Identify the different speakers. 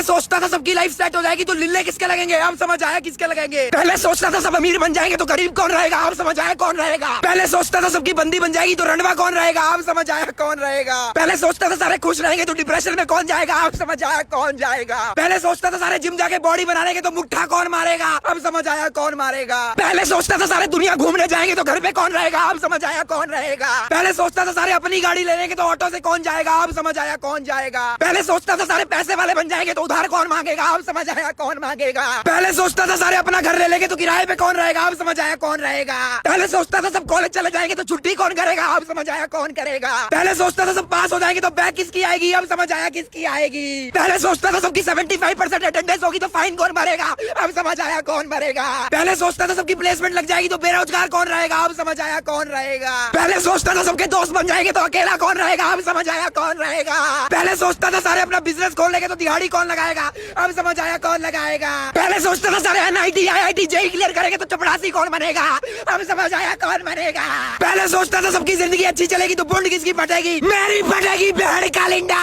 Speaker 1: पहले सोचता था सबकी लाइफ सेट हो जाएगी तो लिल्ले किसके लगेंगे, अब समझ आया किसके लगेंगे। पहले सोचता था सब अमीर बन जाएंगे तो गरीब कौन रहेगा, अब समझ आया कौन रहेगा। पहले सोचता था सबकी बंदी बन जाएगी तो रंडवा कौन रहेगा, अब समझ आया कौन रहेगा। पहले सोचता था सारे खुश रहेंगे तो डिप्रेशन में कौन जाएगा, अब समझ आया कौन जाएगा। पहले सोचता था सारे जिम जाके बॉडी बना लेंगे तो मुट्ठा कौन मारेगा, अब समझ आया कौन मारेगा। पहले सोचता था सारे दुनिया घूमने जाएंगे तो घर पे कौन रहेगा, अब समझ आया कौन रहेगा। पहले सोचता था सारे अपनी गाड़ी ले लेंगे तो ऑटो से कौन जाएगा, अब समझ आया कौन जाएगा। पहले सोचता था सारे पैसे वाले बन जाएंगे तो उधार कौन मांगेगा, अब समझ आया कौन मांगेगा। पहले सोचता था सारे अपना घर ले लेंगे तो किराए पे कौन रहेगा, अब समझ आया कौन रहेगा। पहले सोचता था सब कॉलेज चले जाएंगे तो छुट्टी कौन करेगा, अब समझ आया कौन करेगा। पहले सोचता था सब पास हो जाएंगे तो बैक किसकी आएगी, अब समझ आया किसकी आएगी। पहले सोचता था सबकी 75% अटेंडेंस होगी तो फाइन कौन भरेगा, अब समझ आया कौन भरेगा। पहले सोचता था सबकी प्लेसमेंट लग जाएगी तो बेरोजगार कौन रहेगा, अब समझ आया कौन रहेगा। पहले सोचता था सबके दोस्त बन जाएंगे तो अकेला कौन रहेगा, अब समझ आया कौन रहेगा। पहले सोचता था सारे अपना बिजनेस खोल लेंगे तो दिहाड़ी कौन लगाएगा, अब समझ आया कौन लगाएगा। पहले सोचता था सारे NIT IIT JEE क्लियर करेंगे तो चपरासी कौन बनेगा, अब समझ आया कौन बनेगा। पहले सोचता था सबकी जिंदगी अच्छी चलेगी तो बूंद किसकी फटेगी, मेरी फटेगी भेड़ का लिंडा।